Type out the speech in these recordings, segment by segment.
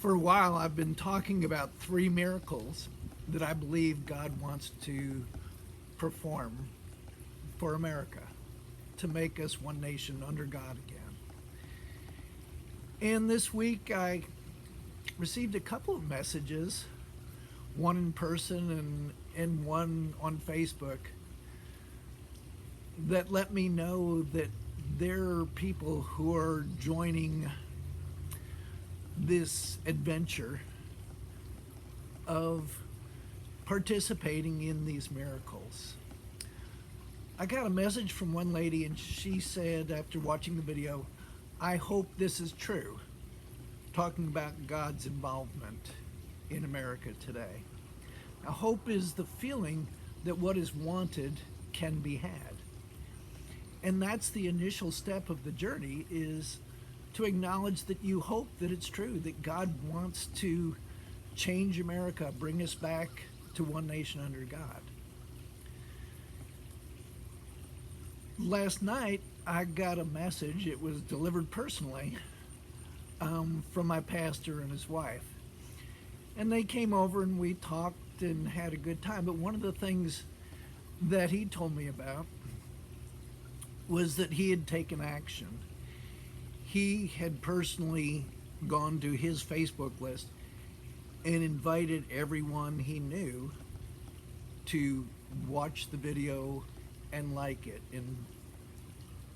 For a while, I've been talking about three miracles that I believe God wants to perform for America to make us one nation under God again. And this week, I received a couple of messages, one in person and one on Facebook, that let me know that there are people who are joining this adventure of participating in these miracles. I got a message from one lady, and she said, after watching the video, "I hope this is true," talking about God's involvement in America today. Now, hope is the feeling that what is wanted can be had. And that's the initial step of the journey, is to acknowledge that you hope that it's true, that God wants to change America, bring us back to one nation under God. Last night, I got a message. It was delivered personally from my pastor and his wife. And they came over and we talked and had a good time. But one of the things that he told me about was that he had taken action. He had personally gone to his Facebook list and invited everyone he knew to watch the video and like it, and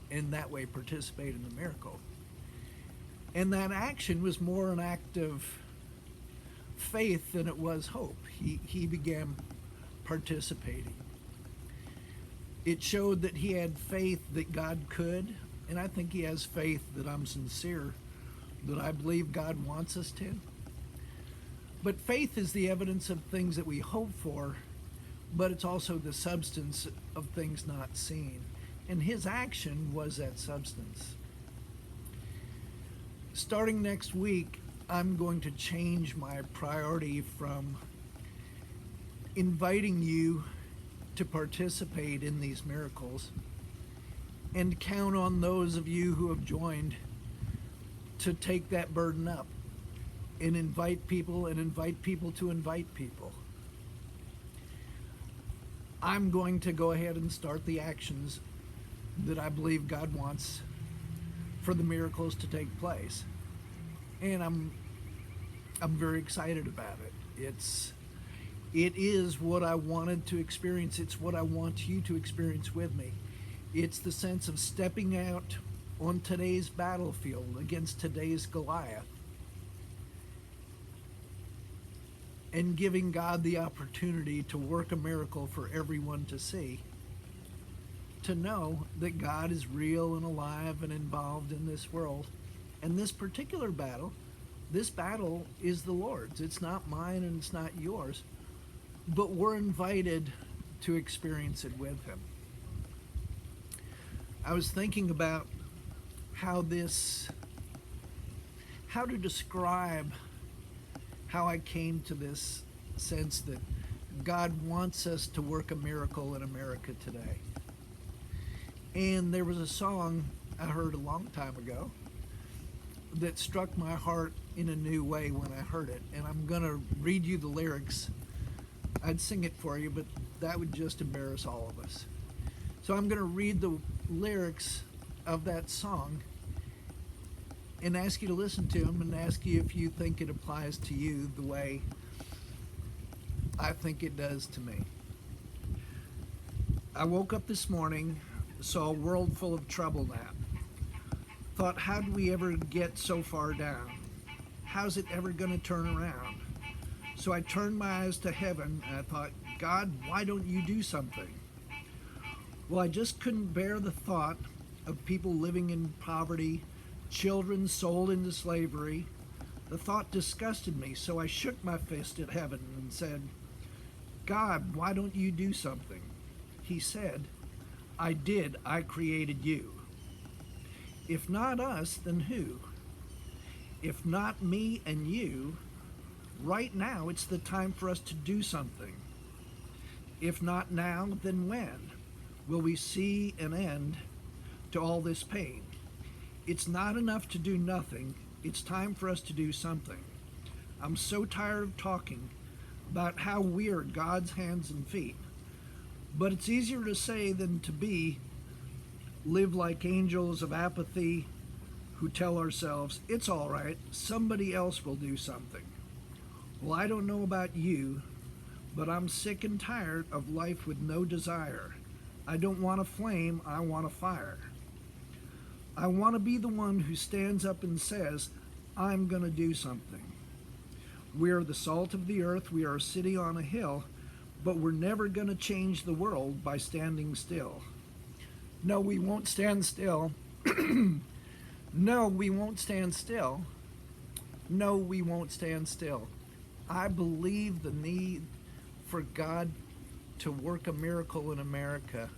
in that way participate in the miracle. And that action was more an act of faith than it was hope. He began participating. It showed that he had faith that God could, and I think he has faith that I'm sincere, that I believe God wants us to. But faith is the evidence of things that we hope for, but it's also the substance of things not seen. And his action was that substance. Starting next week, I'm going to change my priority from inviting you to participate in these miracles and count on those of you who have joined to take that burden up and invite people to invite people. I'm going to go ahead and start the actions that I believe God wants for the miracles to take place. And I'm very excited about it. It is what I wanted to experience. It's what I want you to experience with me. It's the sense of stepping out on today's battlefield against today's Goliath and giving God the opportunity to work a miracle for everyone to see, to know that God is real and alive and involved in this world. And this particular battle, this battle is the Lord's. It's not mine and it's not yours, but we're invited to experience it with him. I was thinking about how to describe how I came to this sense that God wants us to work a miracle in America today. And there was a song I heard a long time ago that struck my heart in a new way when I heard it. And I'm going to read you the lyrics. I'd sing it for you, but that would just embarrass all of us. So I'm going to read the lyrics of that song and ask you to listen to them and ask you if you think it applies to you the way I think it does to me. I woke up this morning, saw a world full of trouble now. Thought, how do we ever get so far down? How's it ever going to turn around? So I turned my eyes to heaven and I thought, God, why don't you do something? Well, I just couldn't bear the thought of people living in poverty, children sold into slavery. The thought disgusted me, so I shook my fist at heaven and said, God, why don't you do something? He said, I did. I created you. If not us, then who? If not me and you, right now it's the time for us to do something. If not now, then when? Will we see an end to all this pain? It's not enough to do nothing. It's time for us to do something. I'm so tired of talking about how we are God's hands and feet. But it's easier to say than to be. Live like angels of apathy who tell ourselves, it's all right, somebody else will do something. Well, I don't know about you, but I'm sick and tired of life with no desire. I don't want a flame, I want a fire. I want to be the one who stands up and says, I'm going to do something. We are the salt of the earth, we are a city on a hill, but we're never going to change the world by standing still. No, we won't stand still. No, we won't stand still. No, we won't stand still. I believe the need for God to work a miracle in America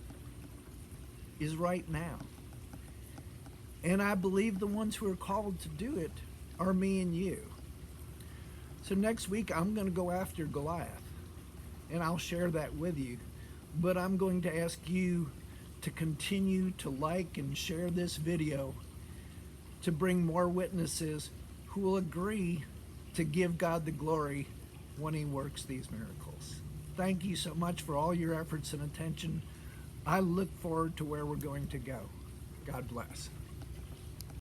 is right now. And I believe the ones who are called to do it are me and you. So next week I'm going to go after Goliath, and I'll share that with you. But I'm going to ask you to continue to like and share this video to bring more witnesses who will agree to give God the glory when he works these miracles. Thank you so much for all your efforts and attention. I look forward to where we're going to go. God bless.